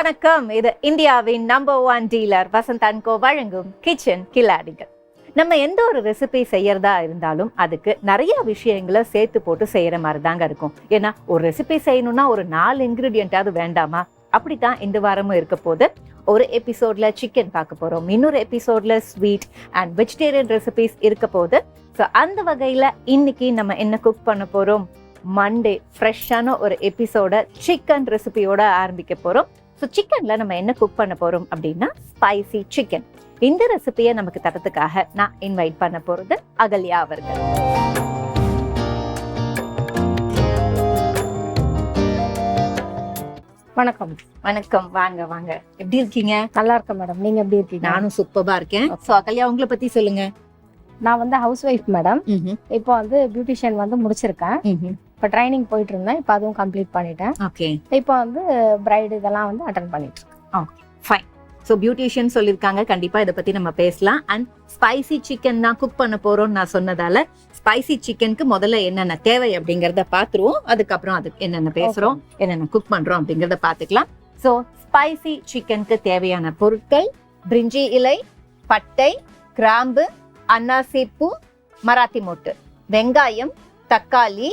வணக்கம். இது இந்தியாவின் number 1 dealer Vasanth and co வழங்கும் கிச்சன் கில்லாடிகள். நம்ம எந்த ஒரு ரெசிபி செய்யறதா இருந்தாலும் அதுக்கு நிறைய விஷயங்களை சேர்த்து போட்டு செய்யற மாதிரி தாங்க இருக்கும். ஏன்னா ஒரு ரெசிபி செய்யணும்னா ஒரு 4 இன்கிரீடியன்டாவது வேண்டாமா? அப்படித்தான் இந்த வாரமும் இருக்க போது. ஒரு எபிசோட்ல சிக்கன் பார்க்க போறோம், இன்னொரு எபிசோட்ல ஸ்வீட் அண்ட் வெஜிடேரியன் ரெசிபிஸ் இருக்க போது. ஸோ அந்த வகையில இன்னைக்கு நம்ம என்ன குக் பண்ண போறோம்? மண்டே ஃப்ரெஷ்ஷான ஒரு எபிசோட சிக்கன் ரெசிபியோட ஆரம்பிக்க போறோம். ஸோ சிக்கன்ல நம்ம என்ன குக் பண்ண போறோம் அப்படின்னா ஸ்பைசி சிக்கன். இந்த ரெசிபியை நமக்கு தரத்துக்காக நான் இன்வைட் பண்ண போறது அகல்யா அவர்கள். வணக்கம். வணக்கம், வாங்க வாங்க. எப்படி இருக்கீங்க? நல்லா இருக்கேன் மேடம், நீங்க எப்படி இருக்கீங்க? நானும் சூப்பரா இருக்கேன். ஸோ அகல்யா, உங்களை பத்தி சொல்லுங்க. நான் வந்து ஹவுஸ் ஒய்ஃப் மேடம். இப்போ வந்து பியூட்டிஷியன் வந்து முடிச்சிருக்கேன். இப்போ ட்ரைனிங் போயிட்டு இருந்தேன், இப்போ அதுவும் கம்ப்ளீட் பண்ணிட்டேன். ஓகே. இப்போ வந்து பிரைடு இதெல்லாம் வந்து அட்டென்ட் பண்ணிட்டு இருக்கேன். Okay, fine. ஸோ பியூட்டிஷியன் சொல்லியிருக்காங்க, கண்டிப்பா இதை பத்தி நம்ம பேசலாம். அண்ட் ஸ்பைசி சிக்கன் தான் குக் பண்ண போறோம்னு நான் சொன்னதால ஸ்பைசி சிக்கனுக்கு முதல்ல என்னென்ன தேவை அப்படிங்கறத பாத்துருவோம். அதுக்கப்புறம் அதுக்கு என்னென்ன பேசுறோம், என்னென்ன குக் பண்றோம் அப்படிங்கறத பாத்துக்கலாம். ஸோ ஸ்பைசி சிக்கனுக்கு தேவையான பொருட்கள்: பிரிஞ்சி இலை, பட்டை, கிராம்பு, அன்னாசிப்பூ, மராத்தி மொட்டு, வெங்காயம், தக்காளி,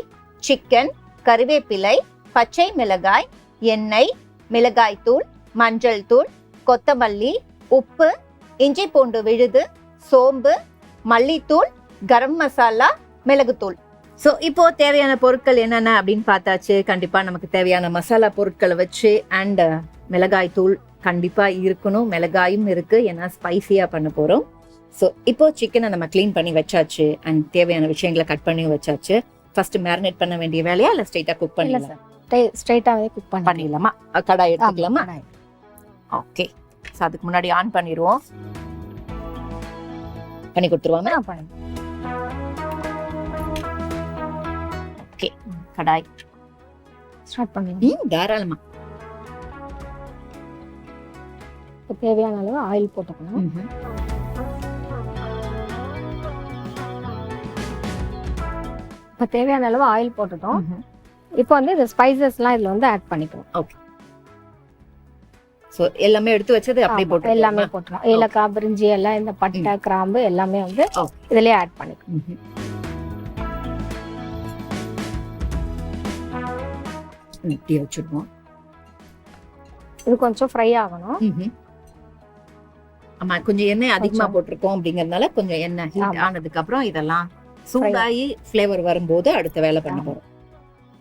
சிக்கன், கறிவேப்பிலை, பச்சை மிளகாய், எண்ணெய், மிளகாய் தூள், மஞ்சள் தூள், கொத்தமல்லி, உப்பு, இஞ்சி பூண்டு விழுது, சோம்பு, மல்லித்தூள், கரம் மசாலா, மிளகுத்தூள். ஸோ இப்போ தேவையான பொருட்கள் என்னென்ன அப்படின்னு பார்த்தாச்சு. கண்டிப்பா நமக்கு தேவையான மசாலா பொருட்களை வச்சு அண்ட் மிளகாய் தூள் கண்டிப்பா இருக்கணும். மிளகாயும் இருக்கு, ஏன்னா ஸ்பைசியா பண்ண போறோம். ஸோ இப்போ சிக்கனை நம்ம கிளீன் பண்ணி வச்சாச்சு அண்ட் தேவையான விஷயங்களை கட் பண்ணி வச்சாச்சு. ஃபர்ஸ்ட் மேரினேட் பண்ண வேண்டிய வேலையா இல்ல ஸ்ட்ரைட்டா குக் பண்ணலாம்? ஸ்ட்ரைட்டாவே குக் பண்ணிடலாமா? கடாய் எடுத்துக்கலாமா? ஓகே. ஸோ அதுக்கு முன்னாடி ஆன் பண்ணிடுவோம். பண்ணி கொடுத்துருவாங்க. ஓகே, கடாய் ஸ்டார்ட் பண்ணுங்க. தாராளமா. தேவையான அளவு ஆயில் போட்டுக்கணும். இப்போ தேவையான அளவு ஆயில் போட்டுட்டோம். இப்போ வந்து இந்த ஸ்பைசஸ்லாம் இதுல வந்து ஆட் பண்ணிக்கிறோம். ஓகே. சோ எல்லாமே எடுத்து வச்சது அப்படியே போட்டு எல்லாமே போட்டுறோம். ஏலக்காய், பிரிஞ்சி எல்லாம், இந்த பட்டை, கிராம்பு எல்லாமே வந்து இதுலயே ஆட் பண்ணிக்கிறோம். இப்படி வச்சிடுவோம். இது கொஞ்சம் ஃப்ரை ஆகணும். ஆமா, கொஞ்சம் எண்ணெய் அதிகமா போட்டிருக்கோம் அப்படிங்கறதுனால கொஞ்சம் எண்ணெய் ஹீட் ஆனதுக்கு அப்புறம் இதெல்லாம் சூடாகி ஃப்ளேவர் வரும்போது அடுத்த வேலை பண்ண போறோம்.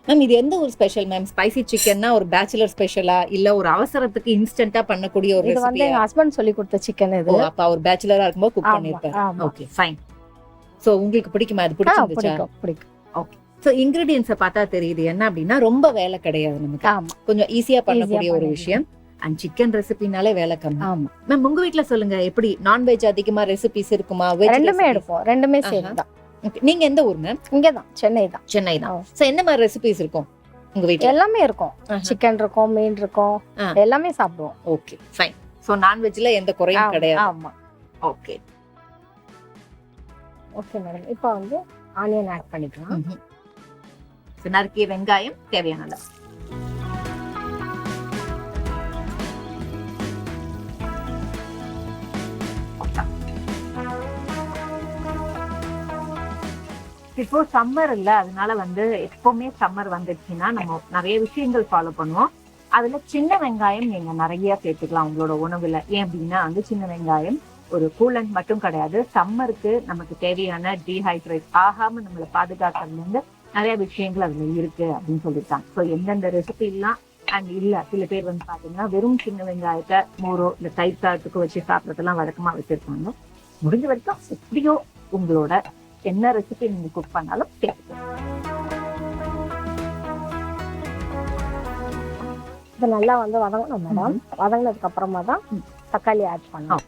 மேம், இது எந்த ஒரு ஸ்பெஷல் மேம்? ஸ்பைசி சிக்கன்னா ஒரு பேச்சுலர் ஸ்பெஷலா இல்ல ஒரு அவசரத்துக்கு இன்ஸ்டன்ட்டா பண்ணக்கூடிய ஒரு ரெசிபி? இது வந்து எங்க ஹஸ்பண்ட் சொல்லி கொடுத்த சிக்கன் இது. அப்ப அவர் பேச்சுலரா இருக்கும்போது குக் பண்ணிருப்பாரு. Okay, fine. சோ உங்களுக்கு பிடிக்குமா? அது பிடிச்சிருந்துச்சா? பிடிக்கும். ஓகே. சோ இன்கிரிடியன்ட்ஸை பார்த்தா தெரியுது என்ன அப்படின்னா ரொம்ப வேலை கிடையாது நமக்கு. கொஞ்சம் ஈஸியா பண்ணக்கூடிய ஒரு விஷயம். அண்ட் சிக்கன் ரெசிபினாலே வேலை கம்மி. ஆமா மேம், உங்க வீட்ல சொல்லுங்க, எப்படி நான்வெஜ் அதிகமா ரெசிபிஸ் இருக்குமா? ரெண்டுமே எடுப்போம், ரெண்டுமே சேர்ந்து. நீங்க எந்த ஊர் மேம்? இங்கதான், சென்னை தான். சென்னை தான். சோ என்ன மாதிரி ரெசிபிஸ் இருக்கும் உங்க வீட்ல? எல்லாமே இருக்கும். சிக்கன் இருக்கும், மீன் இருக்கும், எல்லாமே சாப்பிடுவோம். Okay, fine. சோ நான்வெஜ்ல எந்த குறையும் கிடையாது. ஆமா. ஓகே. ஓகே மேடம், இப்போ வந்து ஆனியன் ஆட் பண்ணிக்கலாம். நறுக்கிய வெங்காயம் தேவையான அளவு. இப்போ சம்மர் இல்ல, அதனால வந்து எப்பவுமே சம்மர் வந்துடுச்சுன்னா நம்ம நிறைய விஷயங்கள் ஃபாலோ பண்ணுவோம். அதுல சின்ன வெங்காயம் நீங்க நிறைய சேர்த்துக்கலாம் உங்களோட உணவுல. ஏன் அப்படின்னா வந்து சின்ன வெங்காயம் ஒரு கூலண்ட் மட்டும் கிடையாது, சம்மருக்கு நமக்கு தேவையான டீஹைட்ரேட் ஆகாம நம்மளை பாதுகாக்கிறதுல இருந்து நிறைய விஷயங்கள் அதுல இருக்கு அப்படின்னு சொல்லியிருக்காங்க. ஸோ எந்தெந்த ரெசிபி எல்லாம் அண்ட் இல்ல, சில பேர் வந்து பாத்தீங்கன்னா வெறும் சின்ன வெங்காயத்தை மோரோ இல்ல தயிர் சாதத்துக்கு வச்சு சாப்பிட்றதெல்லாம் வழக்கமா வச்சிருக்காங்க. முடிஞ்ச வரைக்கும் எப்படியோ உங்களோட என்ன ரெசிபி நீங்க குக் பண்ணாலும் இது நல்லா வந்து வதங்கணும் மேடம். வதங்கினதுக்கு அப்புறமா தான் தக்காளி ஆட் பண்ணணும்.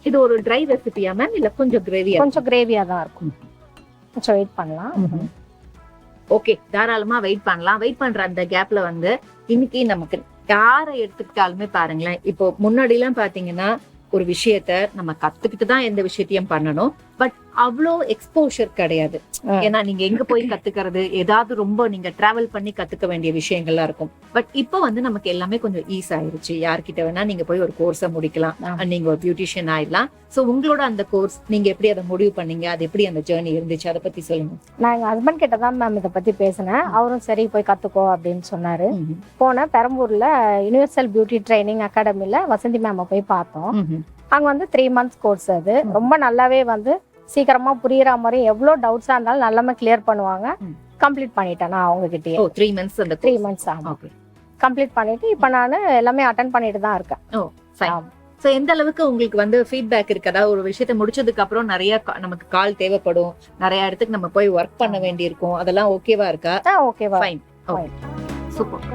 இது ஒரு ட்ரை ரெசிபியா மேம் இல்ல கொஞ்சம் கிரேவியா? கொஞ்சம் கிரேவியா தான் இருக்கும். கொஞ்சம் வெயிட் பண்ணலாம். ஓகே, தாராளமா வெயிட் பண்ணலாம். வெயிட் பண்ற அந்த கேப்ல வந்து இன்னைக்கு நமக்கு யாரை எடுத்துக்கிட்டாலுமே பாருங்களேன், இப்போ முன்னாடி எல்லாம் பாத்தீங்கன்னா ஒரு விஷயத்த நம்ம கத்துக்கிட்டு தான் எந்த விஷயத்தையும் பண்ணணும். பட் அவ்வளோ எக்ஸ்போஷர் கிடையாது. ஏன்னா நீங்க எங்க போய் கத்துக்கிறது, ஏதாவது ரொம்ப நீங்க டிராவல் பண்ணி கத்துக்க வேண்டிய விஷயங்கள்லாம் இருக்கும். பட் இப்போ வந்து நமக்கு எல்லாமே கொஞ்சம் ஈஸி ஆயிருச்சு. யார்கிட்ட வேணா நீங்க போய் ஒரு கோர்ஸை முடிக்கலாம், நீங்க ஒரு பியூட்டிஷியன் ஆயிடலாம். சோ உங்களோட அந்த கோர்ஸ் நீங்க எப்படி அதை முடிவு பண்ணீங்க, அது எப்படி அந்த ஜேர்னி இருந்துச்சு, அதை பத்தி சொல்லுங்க. நான் எங்க ஹஸ்பண்ட் கிட்ட தான் மேம் இதை பத்தி பேசினேன். அவரும் சரி போய் கத்துக்கோ அப்படின்னு சொன்னாரு. போனேன் பெரம்பூர்ல யுனிவர்சல் பியூட்டி ட்ரைனிங் அகாடமில வசந்தி மேம் போய் பார்த்தோம். அங்க வந்து 3 months கோர்ஸ். அது ரொம்ப நல்லாவே வந்து சீக்கிரமா புரியுற மாதிரி எவ்வளவு டவுட்ஸா இருந்தாலும் நல்லாமே கிளியர் பண்ணுவாங்க. கம்ப்ளீட் பண்ணிட்டேன் நான் அவங்க கிட்டயே. 3 months அந்த 3 months ஆமா கம்ப்ளீட் பண்ணிட்டு இப்ப நான் எல்லாமே அட்டெண்ட் பண்ணிட்டு தான் இருக்கேன். ஓ ஃபைன். சோ எந்த அளவுக்கு உங்களுக்கு வந்து ஃபீட்பேக் இருக்கு? அதாவது ஒரு விஷயத்தை முடிச்சதுக்கு அப்புறம் நிறைய நமக்கு கால் தேவைப்படும், நிறைய இடத்துக்கு நம்ம போய் ஒர்க் பண்ண வேண்டி இருக்கும், அதெல்லாம் ஓகேவா இருக்கா? ஓகேவா. ஃபைன். Okay super.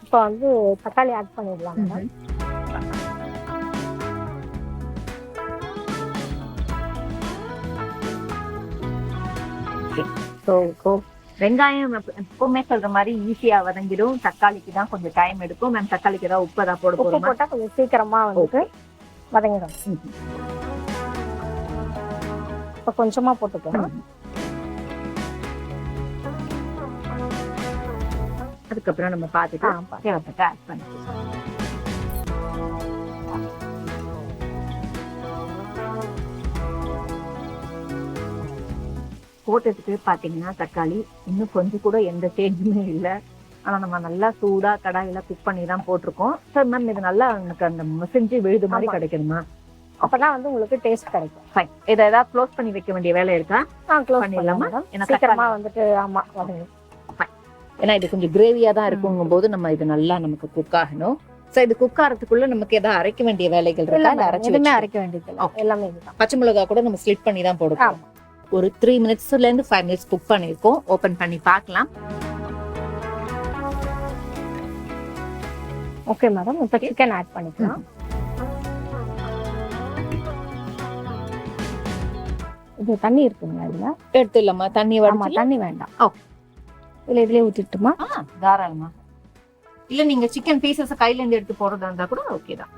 இப்போ வந்து தக்காளி ஆட் பண்ணிடலாம். வெங்காயம் எப்பவுமே சொல்ற மாதிரி ஈஸியா வதங்கிடும், தக்காளிக்கு தான் கொஞ்சம் டைம் எடுக்கும். மேம் தக்காளிக்கு ஏதாவது உப்பு தான் போட போறோம்? போட்டா கொஞ்சம் சீக்கிரமா வந்து வதங்கிடும். இப்ப கொஞ்சமா போட்டுக்கலாம். அதுக்கப்புறம் நம்ம பார்த்துட்டு தேவைப்பட்ட ஆட் பண்ணிக்கலாம். போட்டதுக்கு பாத்தீங்கன்னா தக்காளி இன்னும் கொஞ்சம் கூட எந்த சேஞ்சுமே இல்லை. ஆனா நம்ம நல்லா சூடா கடாயில குக் பண்ணி தான் போட்டிருக்கோம். சார் மேம் இது நல்லா எனக்கு அந்த மசிஞ்சு விழுது மாதிரி கிடைக்கணுமா? அப்பதான் வந்து உங்களுக்கு டேஸ்ட் கிடைக்கும். ஃபைன். இதை ஏதாவது க்ளோஸ் பண்ணி வைக்க வேண்டிய வேலை இருக்கா? க்ளோஸ் பண்ணிடலாமா? சீக்கிரமா வந்துட்டு ஆமா வதங்கி. ஏன்னா இது கொஞ்சம் கிரேவியா தான் இருக்குங்கும் போது நம்ம இது நல்லா நமக்கு குக் ஆகணும். சோ இது குக் ஆகிறதுக்குள்ள நமக்கு ஏதாவது அரைக்க வேண்டிய வேலைகள் இருக்கா? அரைக்க வேண்டியது எல்லாமே இதுதான். பச்சை மிளகாய் கூட நம்ம ஸ்லிட் பண்ணி தான் போடுவோம். ஒரு 3 minutesல இருந்து 5 minutes குக் பண்ணிருக்கோம். ஓபன் பண்ணி பார்க்கலாம். Okay madam. இப்போ சிக்கன் ஆட் பண்ணிக்கலாம். இது தண்ணி இருக்குங்களா இதுல? எடுத்துடலாமா? தண்ணி வடிச்சு? தண்ணி வேண்டாம். ஓகே. இதுலயே ஊத்திட்டுமா? தாராளமா. இல்ல நீங்க சிக்கன் பீசஸ் கையில இருந்து எடுத்து போறதா இருந்தா கூட ஓகே தான்.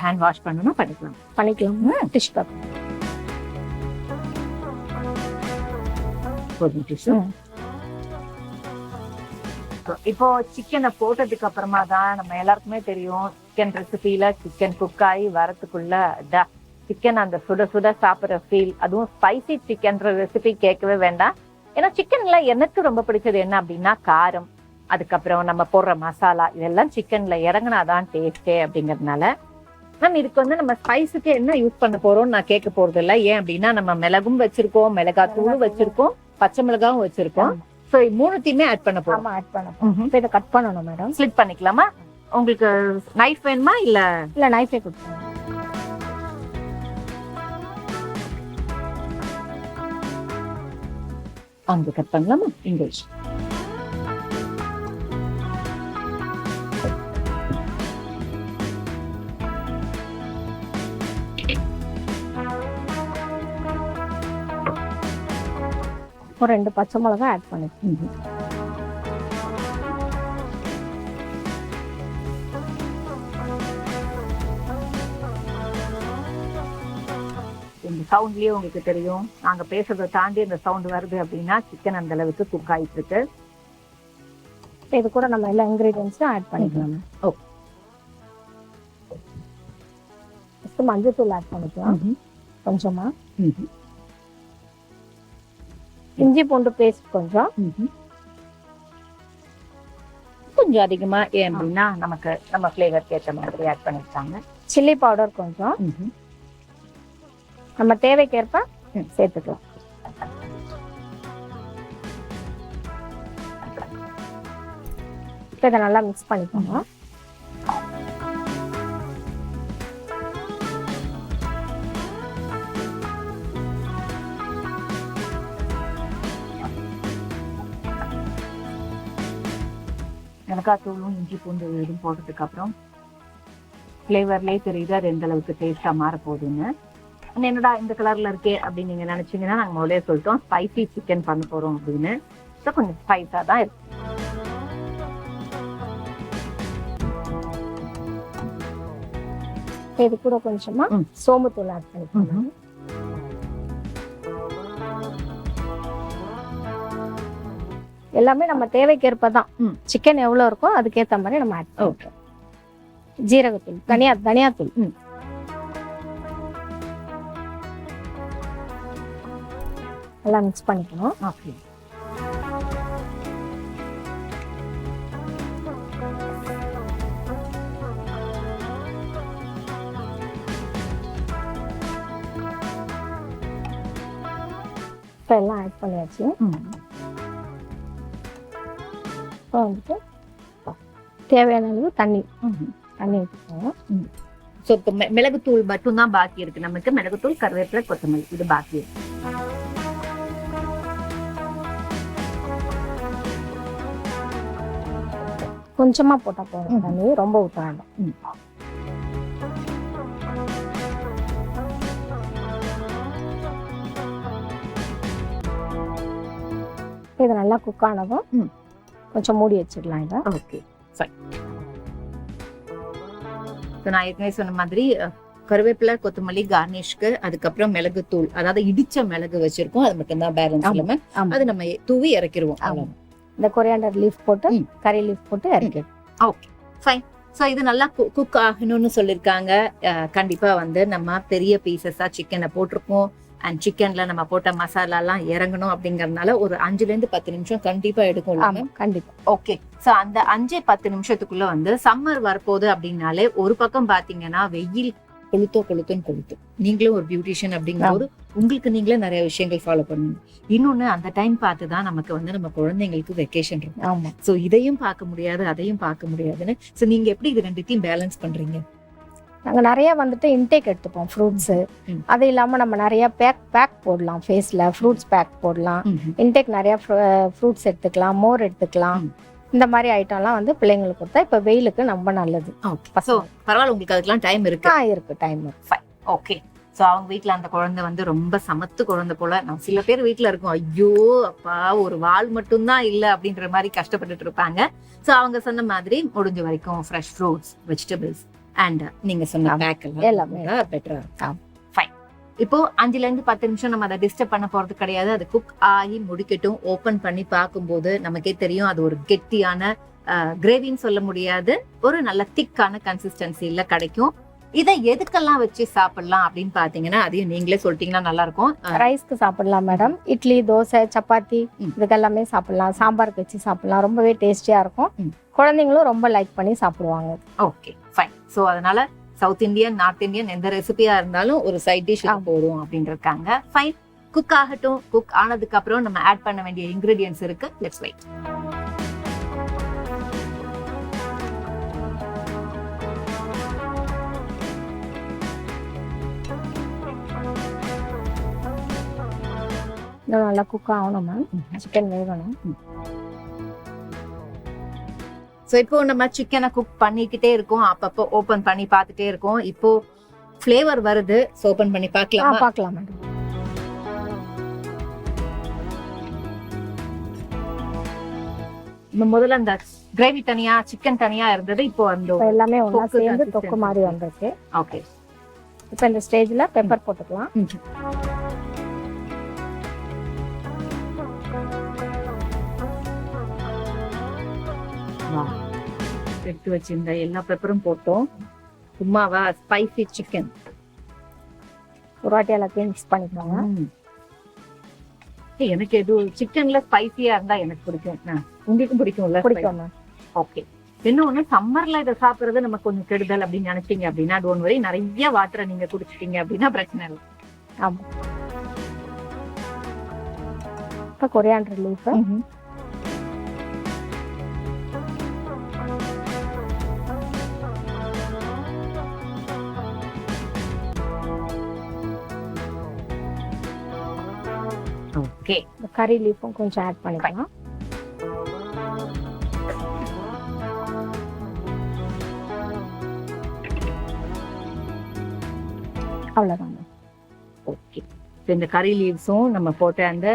ஹேண்ட் வாஷ் பண்ணனும், பண்ணிக்கலாம். டிஷ் பேப்பர் இப்போ சிக்கனை போட்டதுக்கு அப்புறமா தான் நம்ம எல்லாருக்குமே தெரியும், சிக்கன் ரெசிபில சிக்கன் குக் ஆகி வரத்துக்குள்ள சிக்கன் அந்த சுட சுட சாப்பிட்ற ஃபீல், அதுவும் ஸ்பைசி சிக்கன்ற ரெசிபி கேட்கவே வேண்டாம். ஏன்னா சிக்கன்ல எனக்கு ரொம்ப பிடிச்சது என்ன அப்படின்னா காரம், அதுக்கப்புறம் நம்ம போடுற மசாலா, இதெல்லாம் சிக்கன்ல இறங்கினாதான் டேஸ்டே அப்படிங்கறதுனால மேம் இதுக்கு வந்து நம்ம ஸ்பைஸுக்கு என்ன யூஸ் பண்ண போறோம்னு நான் கேட்க போறது இல்லை. ஏன் அப்படின்னா நம்ம மிளகும் வச்சிருக்கோம், மிளகாய் தூளும் வச்சிருக்கோம், பச்சை மிளகாவும் வச்சிருக்கோம். சோ மூணுத்தையுமே ஆட் பண்ண போறோம். இதை கட் பண்ணணும் மேடம். ஸ்லிட் பண்ணிக்கலாமா? உங்களுக்கு நைஃப் வேணுமா? இல்ல நைஃபே கொடுத்துருங்க. அங்க கட் பண்ணலாமா? இங்கிலீஷ் ஒரு 2 பச்சை மிளகாய் ஆட் பண்ணிக்கோங்க. இந்த சவுண்ட்லயே உங்களுக்கு தெரியும், நாங்க பேசுறதை தாண்டி இந்த சவுண்ட் வருது அப்படின்னா சிக்கன் அந்த அளவுக்கு குக் ஆயிட்டு இருக்கு. இது கூட நம்ம எல்லா இன்கிரீடியன்ஸும் ஆட் பண்ணிக்கலாம். ஓகே. மஞ்சள் தூள் ஆட் பண்ணிக்கலாம் கொஞ்சமா. இஞ்சி பூண்டு பேஸ்ட் கொஞ்சம் அதிகமா. ஏன் அப்படின்னா நமக்கு நம்ம ஃபிளேவருக்கு ஏற்ற மாதிரி ஆட் பண்ணிருக்காங்க. சில்லி பவுடர் கொஞ்சம் நம்ம தேவைக்கேற்ப சேர்த்துக்கலாம். இதை நல்லா மிக்ஸ் பண்ணிக்கோங்க. மிளகாய் தூளும் இஞ்சி பூண்டு எதுவும் போட்டதுக்கு அப்புறம் ஃப்ளேவர்லேயே தெரியுது அது எந்த அளவுக்கு டேஸ்டா மாற போகுதுன்னு. என்னடா இந்த கலர்ல இருக்கே அப்படின்னு நீங்க நினைச்சீங்கன்னா நாங்க முதலே சொல்லிட்டோம் ஸ்பைசி சிக்கன் பண்ண போறோம் அப்படின்னு. ஸோ கொஞ்சம் ஸ்பைஸா தான் இருக்கு. இது கூட கொஞ்சமா சோம்புத்தூள் ஆட் பண்ணிக்கலாம். எல்லாமே நம்ம தேவைக்கேற்ப தான். சிக்கன் எவ்வளவு இருக்கோ அதுக்கேற்ற மாதிரி நம்ம ஆட் பண்ணுவோம். ஜீரகத்தூள், தனியாத்தூள் எல்லாம் மிக்ஸ் பண்ணிக்கணும். ஓகே. இப்போ எல்லாம் ஆட் பண்ணியாச்சு. இப்போ வந்துட்டு தேவையான அளவு தண்ணி ஊற்றிக்கணும். ஸோ இப்போ மிளகுத்தூள் மட்டும்தான் பாக்கி இருக்கு நமக்கு. மிளகுத்தூள், கருவேப்பிலை, கொத்தமல்லி இது பாக்கி இருக்கு. கொஞ்சமா போட்டா போதும் தண்ணி, ரொம்ப ஊற்ற வேண்டாம். இது நல்லா குக் ஆனதும் கொஞ்சம் மூடி வச்சிடலாம் இதை. Okay fine. நான் ஏற்கனவே சொன்ன மாதிரி கருவேப்பிலை, கொத்தமல்லி கார்னிஷ்க்கு, அதுக்கப்புறம் மிளகுத்தூள், அதாவது இடிச்ச மிளகு வச்சிருக்கோம், அது மட்டும் தான் பேலன்ஸ் இல்லாம அது நம்ம தூவி இறக்கிடுவோம். இந்த கொரியாண்டர் லீஃப் போட்டு கறி லீஃப் போட்டு இறக்கிடுவோம். Okay fine. ஸோ இது நல்லா குக் ஆகணும்னு சொல்லியிருக்காங்க. கண்டிப்பா வந்து நம்ம பெரிய பீசஸா சிக்கனை போட்டிருக்கோம். அண்ட் சிக்கன்ல நம்ம போட்ட மசாலாலாம் இறங்கணும் அப்படிங்கறதுனால ஒரு 5-10 நிமிஷம் கண்டிப்பா எடுக்கும். கண்டிப்பா. ஓகே. ஸோ அந்த 5-10 நிமிஷத்துக்குள்ள வந்து சம்மர் வரப்போகுது அப்படின்னாலே ஒரு பக்கம் பாத்தீங்கன்னா வெயில் கொளுத்தும். நீங்களும் ஒரு பியூட்டிஷியன் அப்படிங்கும்போது உங்களுக்கு நீங்களே நிறைய விஷயங்கள் ஃபாலோ பண்ணுங்க. இன்னொன்னு அந்த டைம் பார்த்துதான் நமக்கு வந்து நம்ம குழந்தைங்களுக்கு வெக்கேஷன் இருக்கும். ஆமா. ஸோ இதையும் பார்க்க முடியாது அதையும் பார்க்க முடியாதுன்னு. ஸோ நீங்க எப்படி இது ரெண்டுத்தையும் பேலன்ஸ் பண்றீங்க? நாங்கள் நிறைய வந்துட்டு இன்டேக் எடுத்துப்போம் ஃப்ரூட்ஸு. அது இல்லாமல் நம்ம நிறைய பேக் போடலாம், ஃபேஸில் ஃப்ரூட்ஸ் பேக் போடலாம். இன்டேக் நிறைய ஃப்ரூட்ஸ் எடுத்துக்கலாம், மோர் எடுத்துக்கலாம். இந்த மாதிரி ஐட்டம்லாம் வந்து பிள்ளைங்களுக்கு கொடுத்தா இப்போ வெயிலுக்கு ரொம்ப நல்லது. ஸோ பரவாயில்ல, உங்களுக்கு அதுக்கெல்லாம் டைம் இருக்கு. இருக்கு டைம். ஓகே. ஸோ அவங்க வீட்டில் அந்த குழந்தை வந்து ரொம்ப சமத்து குழந்தை போல. நம்ம சில பேர் வீட்டில் இருக்கும், ஐயோ அப்பா ஒரு வால் மட்டும்தான் இல்லை அப்படின்ற மாதிரி கஷ்டப்பட்டுட்டு இருப்பாங்க. ஸோ அவங்க சொன்ன மாதிரி முடிஞ்ச வரைக்கும் ஃப்ரெஷ் ஃப்ரூட்ஸ், வெஜிடபிள்ஸ் அண்ட் நீங்க சொன்ன பேக் எல்லாமே பெட்டரா. ஃபைன். இப்போ 5-10 நிமிஷம் நம்ம அதை டிஸ்டர்ப் பண்ண போறது கிடையாது. அது குக் ஆகி முடிக்கட்டும். ஓபன் பண்ணி பார்க்கும்போது நமக்கே தெரியும் அது ஒரு கெட்டியான கிரேவின்னு சொல்ல முடியாது, ஒரு நல்ல திக்கான கன்சிஸ்டன்சில கிடைக்கும். இதை எதுக்கெல்லாம் வச்சு சாப்பிடலாம் அப்படின்னு பாத்தீங்கன்னா அதையும் நீங்களே சொல்லிட்டீங்கன்னா நல்லா இருக்கும். ரைஸ்க்கு சாப்பிடலாம் மேடம், இட்லி, தோசை, சப்பாத்தி இதுக்கெல்லாமே சாப்பிடலாம். சாம்பாருக்கு வச்சு சாப்பிடலாம், ரொம்பவே டேஸ்டியா இருக்கும். குழந்தைங்களும் ரொம்ப லைக் பண்ணி சாப்பிடுவாங்க. Okay fine. ஸோ அதனால சவுத் இந்தியன், நார்த் இந்தியன் எந்த ரெசிபியா இருந்தாலும் ஒரு சைட் டிஷ் போதும் அப்படின்னு இருக்காங்க. ஃபைன். குக் ஆகட்டும். குக் ஆனதுக்கு அப்புறம் நம்ம ஆட் பண்ண வேண்டிய இன்கிரீடியன்ஸ் இருக்கு. Let's wait. நல்லா குக் ஆகணும் மேம், சிக்கன் வேகணும். ஸோ இப்போ நம்ம சிக்கனை குக் பண்ணிக்கிட்டே இருக்கோம், அப்பப்போ ஓபன் பண்ணி பார்த்துட்டே இருக்கோம். இப்போ ஃப்ளேவர் வருது, ஸோ ஓபன் பண்ணி பார்க்கலாம். பார்க்கலாம் மேடம். முதல்ல அந்த கிரேவி தனியா, சிக்கன் தனியா இருந்தது. இப்போ அந்த எல்லாமே ஒண்ணா சேர்ந்து தொக்கு மாதிரி வந்திருக்கு. ஓகே. இப்போ இந்த ஸ்டேஜ்ல பெப்பர் போட்டுக்கலாம். எடுத்து வச்சிருந்த எல்லா பெப்பரும் போட்டோம். சும்மாவா ஸ்பைசி சிக்கன் ஒரு வாட்டி எல்லாத்தையும் மிக்ஸ் பண்ணிக்கோங்க. எனக்கு எது சிக்கன்ல ஸ்பைசியா இருந்தா எனக்கு பிடிக்கும். உங்களுக்கும் பிடிக்கும்ல? பிடிக்கும். ஓகே. இன்னொன்னு சம்மர்ல இதை சாப்பிடுறது நமக்கு கொஞ்சம் கெடுதல் அப்படின்னு நினைச்சீங்க அப்படின்னா டோன்ட் வரி, நிறைய வாட்டரை நீங்க குடிச்சிட்டீங்க அப்படின்னா பிரச்சனை இல்லை. ஆமா. இப்போ கொரியாண்டர் லீஃப், ஓகே, கறி லீஃபும் கொஞ்சம் ஆட் பண்ணிக்கலாம். அவ்வளவுதான் மேம். ஓகே. இந்த கறி லீவ்ஸும் நம்ம போட்ட அந்த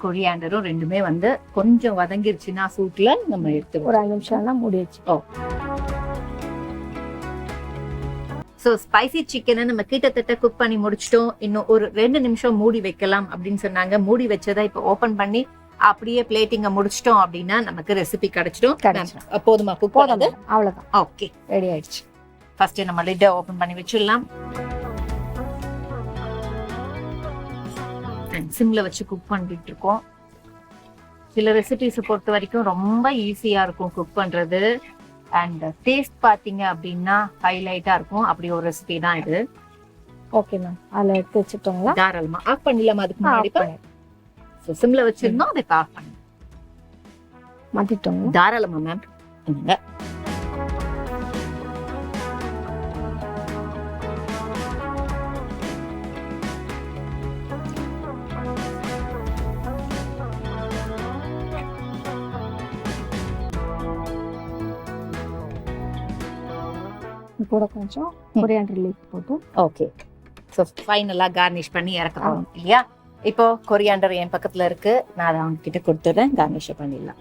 கொரியாண்டரும் ரெண்டுமே வந்து கொஞ்சம் வதங்கிருச்சுன்னா சூட்ல நம்ம எடுத்து ஒரு 5 நிமிஷம்னா மூடி வச்சு. ஸோ ஸ்பைசி சிக்கனை நம்ம கிட்டத்தட்ட குக் பண்ணி முடிச்சிட்டோம். இன்னும் ஒரு 2 நிமிஷம் மூடி வைக்கலாம் அப்படின்னு சொன்னாங்க. மூடி வச்சதை இப்போ ஓபன் பண்ணி அப்படியே பிளேட்டிங்க முடிச்சிட்டோம் அப்படின்னா நமக்கு ரெசிபி கிடைச்சிடும். போதுமா குக் பண்ணது? அவ்வளவுதான். ஓகே, ரெடி ஆயிடுச்சு. ஃபர்ஸ்ட் நம்ம லிட்டை ஓபன் பண்ணி வச்சிடலாம். சிம்ல வச்சு குக் பண்ணிட்டு இருக்கோம். சில ரெசிபிஸை பொறுத்த வரைக்கும் ரொம்ப ஈஸியா இருக்கும் குக் பண்றது. அண்ட் டேஸ்ட் பாத்தீங்க அப்படின்னா ஹைலைட்டா இருக்கும். அப்படி ஒரு ரெசிபி தான் இது. ஓகே மேம், அதில் எடுத்து வச்சுட்டோங்களா? தாராளமா ஆஃப் பண்ணிடலாமா? அதுக்கு முன்னாடி சிம்ல வச்சிருந்தோம், அதை ஆஃப் பண்ணி மாத்திட்டோங்க. தாராளமா மேம். கூட கொஞ்சம் கொரியாண்டர் லீஃப் போட்டு. ஓகே, ஸோ ஃபைனலா கார்னிஷ் பண்ணி இறக்கலாம் இல்லையா? இப்போ கொரியாண்டர் என் பக்கத்துல இருக்கு, நான் அதை அவங்க கிட்ட கொடுத்துறேன். கார்னிஷ் பண்ணிடலாம்.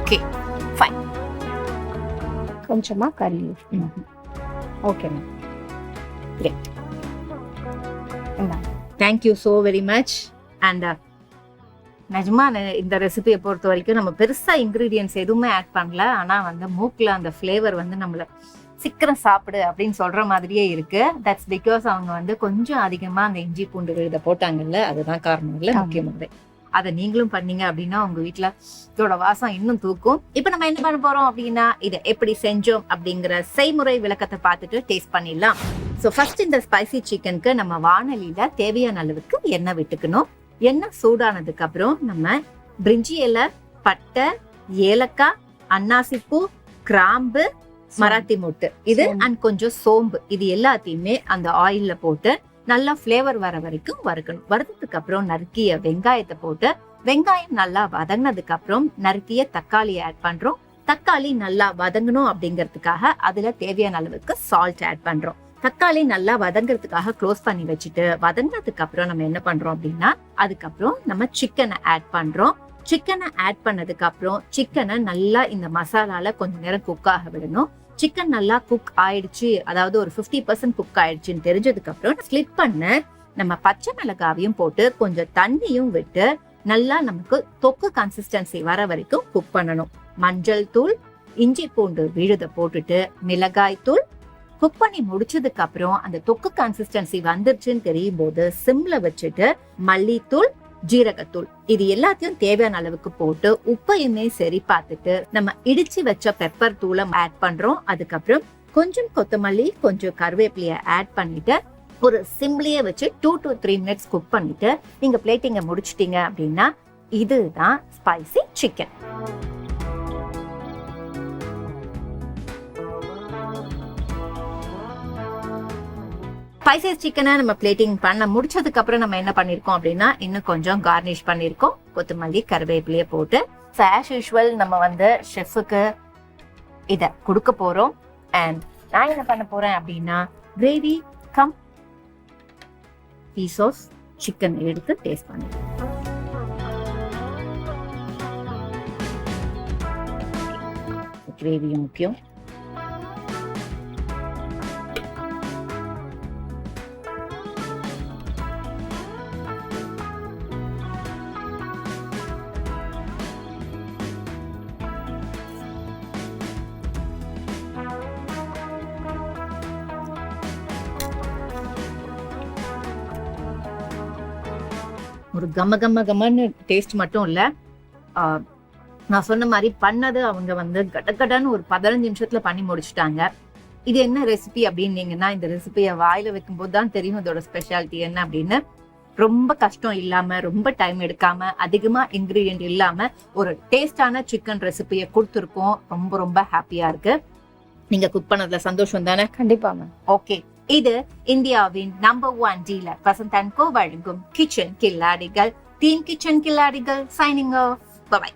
Okay fine. கொஞ்சமா curry leaf. Okay ma'am, great. Thank you so very much. And நிஜமா இந்த ரெசிபியை பொறுத்த வரைக்கும் நம்ம பெருசா இன்கிரீடியன்ஸ் எதுவுமே ஆட் பண்ணல. ஆனா வந்து மூக்குல அந்த ஃபிளேவர் வந்து நம்மள சீக்கிரம் சாப்பிடு அப்படின்னு சொல்ற மாதிரியே இருக்கு. தட்ஸ் பிகாஸ் அவங்க வந்து கொஞ்சம் அதிகமா அந்த இஞ்சி பூண்டு விழுத போட்டாங்கல்ல, அதுதான் காரணம் இல்ல முக்கியமானது. அதை நீங்களும் பண்ணீங்க அப்படின்னா உங்க வீட்டுல இதோட வாசம் இன்னும் தூக்கும். இப்ப நம்ம என்ன பண்ண போறோம் அப்படின்னா, இதை எப்படி செஞ்சோம் அப்படிங்கிற செய்முறை விளக்கத்தை பார்த்துட்டு டேஸ்ட் பண்ணிடலாம். ஸோ ஃபர்ஸ்ட் இந்த ஸ்பைசி சிக்கனுக்கு நம்ம வாணலியில தேவையான அளவுக்கு எண்ணெய் விட்டுக்கணும். எண்ணெய் சூடானதுக்கு அப்புறம் நம்ம பிரிஞ்சி இலை, பட்டை, ஏலக்காய், அன்னாசிப்பூ, கிராம்பு, மராத்தி மொட்டு இது அண்ட் கொஞ்சம் சோம்பு, இது எல்லாத்தையுமே அந்த ஆயில்ல போட்டு நல்லா ஃபிளேவர் வர வரைக்கும் வறுக்கணும். வறுத்ததுக்கு அப்புறம் நறுக்கிய வெங்காயத்தை போட்டு வெங்காயம் நல்லா வதங்கினதுக்கு அப்புறம் நறுக்கிய தக்காளியை ஆட் பண்றோம். தக்காளி நல்லா வதங்கணும் அப்படிங்கிறதுக்காக அதுல தேவையான அளவுக்கு சால்ட் ஆட் பண்றோம். தக்காளி நல்லா வதங்கிறதுக்காக க்ளோஸ் பண்ணி வச்சுட்டு வதங்கினதுக்கு அப்புறம் நம்ம என்ன பண்றோம் அப்படின்னா, அதுக்கப்புறம் நம்ம சிக்கனை ஆட் பண்றோம். சிக்கனை ஆட் பண்ணதுக்கு அப்புறம் சிக்கனை நல்லா இந்த மசாலால கொஞ்ச நேரம் குக் ஆக விடணும். சிக்கன் நல்லா குக் ஆயிடுச்சு, அதாவது ஒரு 50% குக் ஆயிடுச்சுன்னு தெரிஞ்சதுக்கு அப்புறம் ஸ்லிட் பண்ண நம்ம பச்சை மிளகாவையும் போட்டு கொஞ்சம் தண்ணியும் விட்டு நல்லா நமக்கு தொக்கு கன்சிஸ்டன்சி வர வரைக்கும் குக் பண்ணணும். மஞ்சள் தூள், இஞ்சி பூண்டு விழுத போட்டுட்டு மிளகாய் தூள் குக் பண்ணி முடிச்சதுக்கு அப்புறம் அந்த தொக்கு கன்சிஸ்டன்சி வந்துருச்சுன்னு தெரியும் போது சிம்ல வச்சுட்டு மல்லித்தூள், ஜீரகத்தூள் இது எல்லாத்தையும் தேவையான அளவுக்கு போட்டு உப்பையுமே சரி பார்த்துட்டு நம்ம இடிச்சு வச்ச பெப்பர் தூளை ஆட் பண்றோம். அதுக்கப்புறம் கொஞ்சம் கொத்தமல்லி, கொஞ்சம் கருவேப்பிலைய ஆட் பண்ணிட்டு ஒரு சிம்லயே வச்சு 2 to 3 minutes குக் பண்ணிட்டு நீங்க பிளேட்டிங்க முடிச்சிட்டீங்க அப்படின்னா இதுதான் ஸ்பைசி சிக்கன். ஸ்பைசி சிக்கனை நம்ம பிளேட்டிங் பண்ண முடிச்சதுக்கு அப்புறம் நம்ம என்ன பண்ணிருக்கோம் அப்படின்னா, இன்னும் கொஞ்சம் கார்னிஷ் பண்ணிருக்கோம். கொத்தமல்லி, கருவேப்பிலையை போட்டு ஆஸ் யூஷுவல் நம்ம வந்து ஷெஃபுக்கு இத கொடுக்க போறோம். அண்ட் நான் என்ன பண்ண போறேன் அப்படின்னா, gravy come piece of chicken எடுத்து டேஸ்ட் பண்ணுறேன். கிரேவியும் முக்கியம். ஒரு கம்மன்னு டேஸ்ட் மட்டும் இல்ல, நான் சொன்ன மாதிரி பண்ணது அவங்க வந்து கடகடன்னு ஒரு 15 நிமிஷத்துல பண்ணி முடிச்சுட்டாங்க. இது என்ன ரெசிபி அப்படின்னீங்கன்னா, இந்த ரெசிபியை வாயில வைக்கும் போது தான் தெரியும் இதோட ஸ்பெஷாலிட்டி என்ன அப்படின்னு. ரொம்ப கஷ்டம் இல்லாம, ரொம்ப டைம் எடுக்காம, அதிகமா இன்கிரீடியன்ட் இல்லாம ஒரு டேஸ்டான சிக்கன் ரெசிபியை கொடுத்துருக்கோம். ரொம்ப ரொம்ப ஹாப்பியா இருக்கு. நீங்க குக் பண்ணதுல சந்தோஷம் தானே? கண்டிப்பா மேம். ஓகே, இது இந்தியாவின் number 1 dealer Vasanth and co வழங்கும் kitchen Killadigal. Team kitchen Killadigal signing off. By.